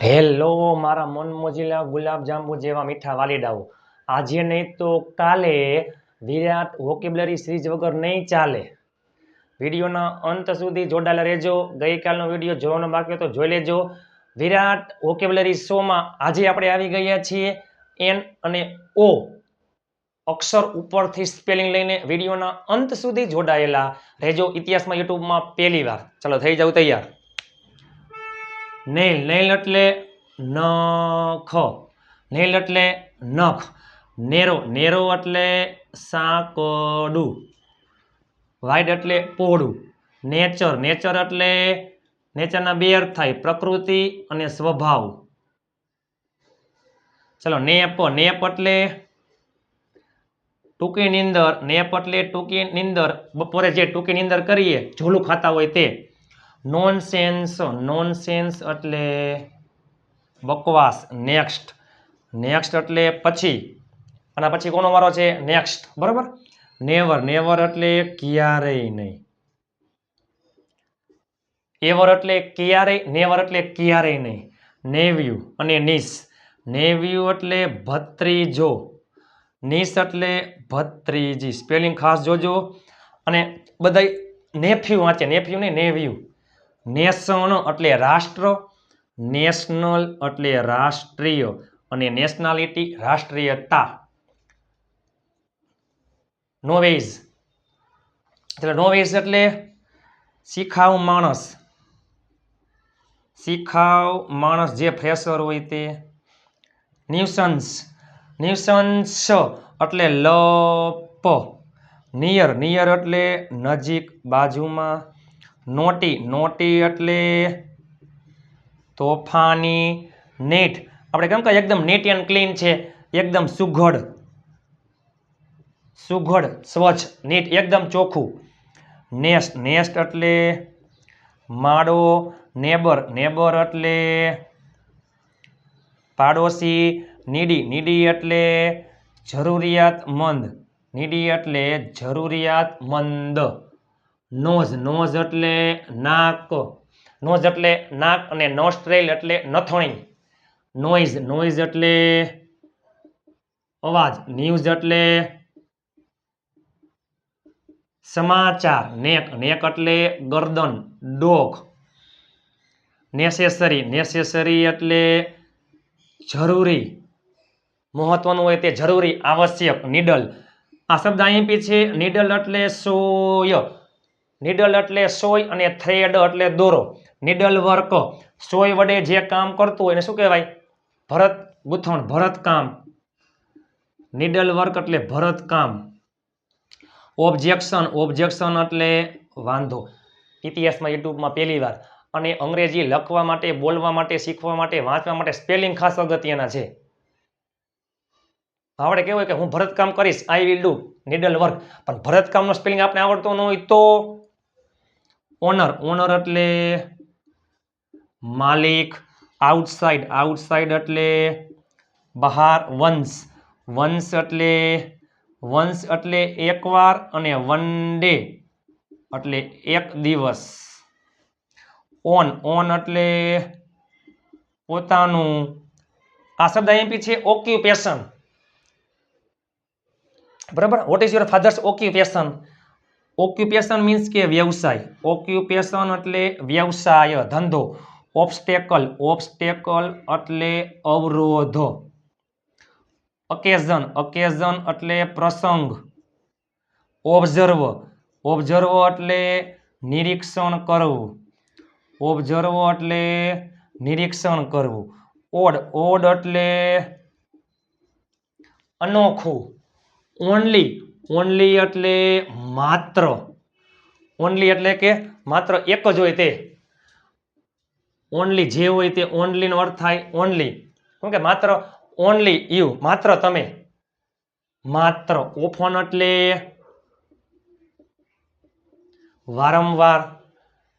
Hello મારા મન મોજીલા ગુલાબ જાંબુ જેવા મીઠા વાલીડાઓ, આજે નહીં તો કાલે વિરાટ વોકેબ્યુલરી સિરીઝ વગર નહીં ચાલે. વિડીયોના અંત સુધી જોડાયેલા રહેજો. ગઈકાલનો વિડીયો જોવાનો બાકી તો જોઈ લેજો. વિરાટ વોકેબ્યુલરી શોમાં આજે આપણે આવી ગયા છીએ એન અને ઓ અક્ષર ઉપરથી સ્પેલિંગ લઈને. વિડીયોના અંત સુધી જોડાયેલા રહેજો. ઇતિહાસમાં યુટ્યુબમાં પહેલી વાર. ચલો થઈ જાવ તૈયાર. નેલ, નેલ એટલે નખ, નેલ એટલે નખ. નેરો, નેરો એટલે સાંકડું. વાઇડ એટલે પહોળું. નેચર, નેચર એટલે નેચરના બે અર્થ થાય, પ્રકૃતિ અને સ્વભાવ. ચલો નેપ, નેપ એટલે ટૂંકી નીંદર. નેપ એટલે ટૂંકી નીંદર, બપોરે જે ટૂંકી નીંદર કરીએ, ઝોલું ખાતા હોય તે. નોનસેન્સ, નોનસેન્સ એટલે બકવાસ. નેક્સ્ટ, નેક્સ્ટ એટલે પછી, અને પછી કોનો વારો છે? નેક્સ્ટ, બરાબર. નેવર, નેવર એટલે ક્યારેય નહીં. એવર એટલે ક્યારેય, નેવર એટલે ક્યારેય નહીં. નેવ્યુ અને નીસ, નેવ્યુ એટલે ભત્રીજો, નીસ એટલે ભત્રીજી. સ્પેલિંગ ખાસ જોજો. અને બધા નેફ્યુ વાંચે, નેફ્યુ નહીં, નેવ્યુ. નેશન એટલે રાષ્ટ્ર, નેશનલ એટલે રાષ્ટ્રીય, અને નેશનાલિટી રાષ્ટ્રીયતા. નોવેઝ, એટલે નોવેઝ એટલે શીખાવ માણસ, શીખાવ માણસ જે ફ્રેશર હોય તે. ન્યુસન્સ, ન્યુસન્સ એટલે લપ. નિયર, નિયર એટલે નજીક, બાજુમાં. નોટી, નોટી એટલે તોફાની. નીટ, આપણે કેમ કે એકદમ નીટ એન્ડ ક્લીન છે, એકદમ સુઘડ, સુઘડ, સ્વચ્છ. નીટ એકદમ ચોખ્ખું. નેસ્ટ, નેસ્ટ એટલે માળો. નેબર, નેબર એટલે પાડોશી. નીડી, નીડી એટલે જરૂરિયાતમંદ, નીડી એટલે જરૂરિયાતમંદ. નોઝ, નોઝ એટલે નાક, નોઝ એટલે નાક, અને નોસ્ટ્રેલ એટલે નથણી. નોઇઝ, નોઇઝ એટલે અવાજ. ન્યૂઝ એટલે સમાચાર. નેક, નેક એટલે ગરદન, ડોક. નેસેસરી, નેસેસરી એટલે જરૂરી, મહત્વનું હોય તે, જરૂરી, આવશ્યક. નીડલ, આ શબ્દ અહીં છે. નીડલ એટલે સોય, નીડલ એટલે સોય, અને થ્રેડ એટલે દોરો. નીડલ વર્ક, સોય વડે જે કામ કરતું હોય એને શું કહેવાય? ભરત ગૂંથણ, ભરત કામ. નીડલ વર્ક એટલે ભરત કામ. ઓબ્જેક્શન, ઓબ્જેક્શન એટલે વાંધો. ઇતિહાસમાં યુટ્યુબમાં પહેલી વાર. અને અંગ્રેજી લખવા માટે, બોલવા માટે, શીખવા માટે, વાંચવા માટે સ્પેલિંગ ખાસ અગત્યના છે. આપણે કેવું હોય કે હું ભરતકામ કરીશ, I will do needle work, પણ ભરતકામનો સ્પેલિંગ આપણે આવડતો ન હોય તો. ઓનર, ઓનર એટલે માલિક. આઉટસાઇડ, આઉટસાઇડ એટલે બહાર. વંશ, વંશ એટલે વંશ એટલે એકવાર, અને વન ડે એટલે એક દિવસ. ઓન, ઓન એટલે પોતાનું. આ શબ્દ અહીં છે ઓક્યુપેશન, બરાબર. What is your father's occupation? Occupation means કે વ્યવસાય. ઓક્યુપેશન એટલે વ્યવસાય, ધંધો. ઓબ્સ્ટેકલ, ઓબ્સ્ટેકલ એટલે અવરોધ. ઓકેઝન, ઓકેઝન એટલે પ્રસંગ. ઓબ્ઝર્વ, ઓબ્ઝર્વ એટલે નિરીક્ષણ કરવું, ઓબ્ઝર્વ એટલે નિરીક્ષણ કરવું. ઓડ, ઓડ એટલે અનોખું. ઓનલી, ઓનલી એટલે માત્ર. ઓનલી એટલે કે માત્ર એક જ હોય તે. ઓનલી જે હોય તે, ઓનલી નો અર્થ થાય ઓનલી. કેમ કે માત્ર, ઓનલી યુ, માત્ર તમે. માત્ર. ઓફન એટલે વારંવાર.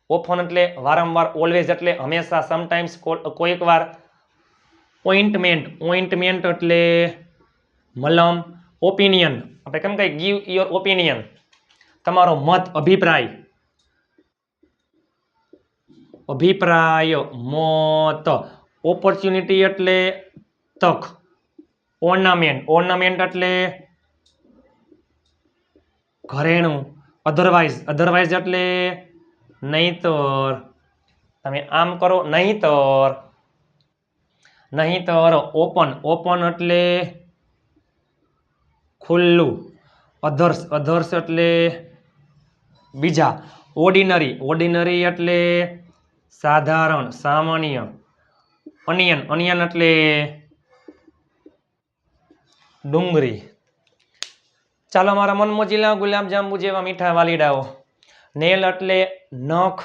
ઓફન એટલે વારંવાર. ઓલવેઝ એટલે હંમેશા, સમટાઈમ્સ, કોઈક વાર. ઓઇન્ટમેન્ટ, ઓઇન્ટમેન્ટ એટલે મલમ. ઓપિનિયન, આપણે કેમ કહીએ ગીવ યોર ઓપિનિયન, તમારો મત, અભિપ્રાય. અભિપ્રાય, મત. ઓપોર્ચ્યુનિટી એટલે તક. ઓર્નામેન્ટ, ઓર્નામેન્ટ એટલે ઘરેણું. અધરવાઇઝ, અધરવાઇઝ એટલે નહીતર. તમે આમ કરો નહીતર. નહીતર. ઓપન, ઓપન એટલે ખુલ્લું. અધર્સ, અધર્સ એટલે બીજા. ઓર્ડિનરી, ઓર્ડિનરી એટલે સાધારણ, સામાન્ય. અનિયન, અનિયન એટલે ડુંગળી. ચાલો મારા મન મોજીલા ગુલાબજાંબુ જેવા મીઠા વાલીડાઓ. નેલ એટલે નખ,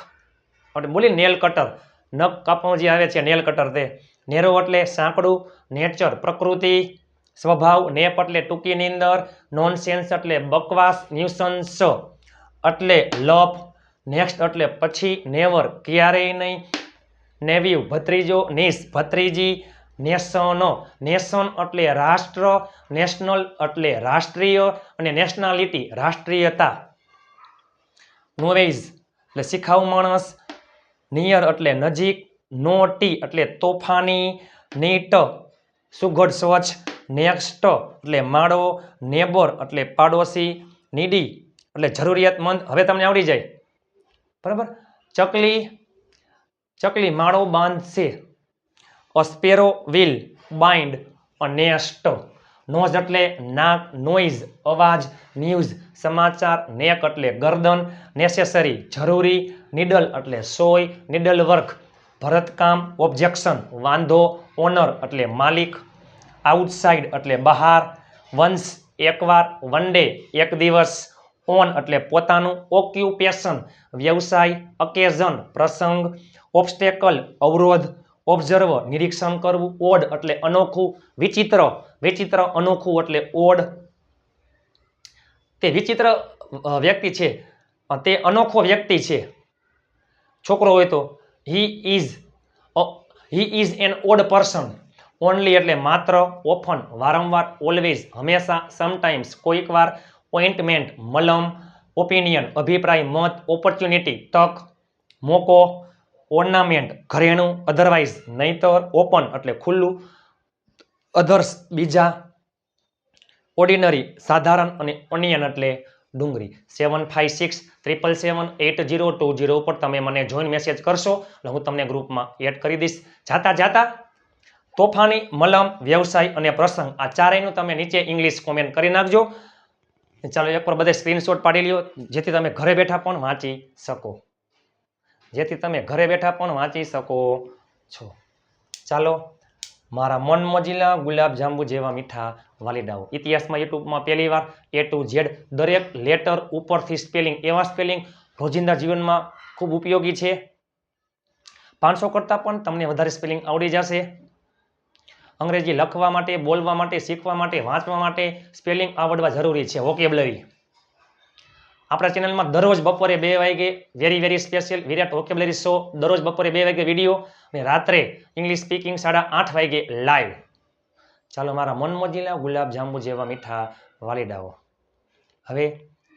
બોલી નેલ કટર, નખ કાપવાનું જે આવે છે નેલ કટર તે. નેરો એટલે સાંકડું, નેચર પ્રકૃતિ, સ્વભાવ. નેપ એટલે ટૂંકી નીંદર. નોનસેન્સ એટલે બકવાસ. ન્યુસન્સ એટલે લપ. નેક્સ્ટ એટલે પછી. નેવર ક્યારેય નહીં. નેવ્યુ ભત્રીજો. નીસ ભત્રીજી. નેશન, નેશન એટલે રાષ્ટ્ર. નેશનલ એટલે રાષ્ટ્રીય. અને નેશનાલિટી રાષ્ટ્રીયતા. નોવેઝ એટલે શીખાઉ માણસ. નિયર એટલે નજીક. નોટી એટલે તોફાની. નીટ સુઘડ સ્વચ્છ. નેક્સ્ટ એટલે માળો. નેબર એટલે પાડોશી. નીડી એટલે જરૂરિયાતમંદ. હવે તમને આવડી જાય બરાબર. ચકલી, ચકલી માળો બાંધશે. A sparrow will bind a nest. Nose એટલે નાક. નોઇઝ અવાજ. ન્યૂઝ સમાચાર. નેક એટલે ગરદન. નેસેસરી જરૂરી. નીડલ એટલે સોય. નીડલ વર્ક ભરતકામ. ઓબ્જેક્શન વાંધો. ઓનર એટલે માલિક. આઉટસાઇડ એટલે બહાર. વન્સ એકવાર. વન ડે એક દિવસ. ઓન એટલે પોતાનું. ઓક્યુપેશન વ્યવસાય. ઓકેઝન પ્રસંગ. ઓબ્સ્ટેકલ અવરોધ. ઓબ્ઝર્વ નિરીક્ષણ કરવું. ઓડ એટલે અનોખું. વિચિત્ર, વિચિત્ર અનોખું એટલે ઓડ. તે વિચિત્ર વ્યક્તિ છે, તે અનોખો વ્યક્તિ છે. છોકરો હોય તો he is an odd person. Only એટલે માત્ર. ઓફન વારંવાર. ઓલવેઝ હંમેશા. સમટાઈમ્સ કોઈક વાર. ઓઇન્ટમેન્ટ મલમ. ઓપિનિયન અભિપ્રાય મત. ઓપોર્ચ્યુનિટી તક. મોકો ઓર્નામેન્ટ ઘરેણું. અધરવાઇઝ નહીતર. ઓપન એટલે ખુલ્લું. અધર્સ બીજા. ઓર્ડિનરી સાધારણ. અને ઓનિયન એટલે ડુંગળી. 7567778020 ઉપર તમે મને જોઈન મેસેજ કરશો એટલે હું તમને ગ્રુપમાં એડ કરી દઈશ. જાતા જાતા તોફાની, મલમ, વ્યવસાય અને પ્રસંગ આ ચારેયનું તમે નીચે ઇંગ્લિશ કોમેન્ટ કરી નાખજો. ચાલો એકવાર બધા સ્ક્રીનશોટ પાડી લ્યો જેથી તમે ઘરે બેઠા પણ વાંચી શકો. જેથી તમે ઘરે બેઠા પણ વાંચી શકો છો. ચાલો મારા મન મોજીલા ગુલાબજાંબુ જેવા મીઠા વાલીડાઓ. ઇતિહાસમાં યુટ્યુબમાં પહેલી વાર A to Z દરેક લેટર ઉપરથી સ્પેલિંગ, એવા સ્પેલિંગ રોજિંદા જીવનમાં ખૂબ ઉપયોગી છે. 500 કરતાં પણ તમને વધારે સ્પેલિંગ આવડી જશે. અંગ્રેજી લખવા માટે, બોલવા માટે, શીખવા માટે, વાંચવા માટે સ્પેલિંગ આવડવા જરૂરી છે. વોકેબ્યુલરી આપણા ચેનલમાં દરરોજ બપોરે 2 વાગે વેરી સ્પેશિયલ વિરાટ વોકેબ્યુલરી શો. દરરોજ બપોરે 2 વાગે વિડીયો અને રાત્રે ઇંગ્લિશ સ્પીકિંગ 8:30 વાગે લાઈવ. ચાલો મારા મન મોજીલા ગુલાબજાંબુ જેવા મીઠા વાલીડાઓ, હવે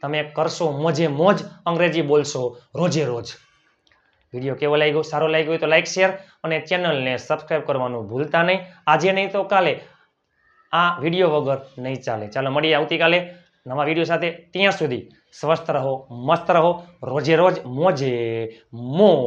તમે કરશો મોજે મોજ, અંગ્રેજી બોલશો રોજે રોજ. વિડીયો કેવો લાગ્યો? સારો લાગ્યો હોય તો લાઈક, શેર અને ચેનલને સબસ્ક્રાઈબ કરવાનું ભૂલતા નહીં. આજે નહીં તો કાલે આ વિડીયો વગર નહીં ચાલે. ચાલો મળીએ આવતીકાલે નવા વિડીયો સાથે. ત્યાં સુધી સ્વસ્થ રહો, મસ્ત રહો, રોજે રોજ મોજે મોજ.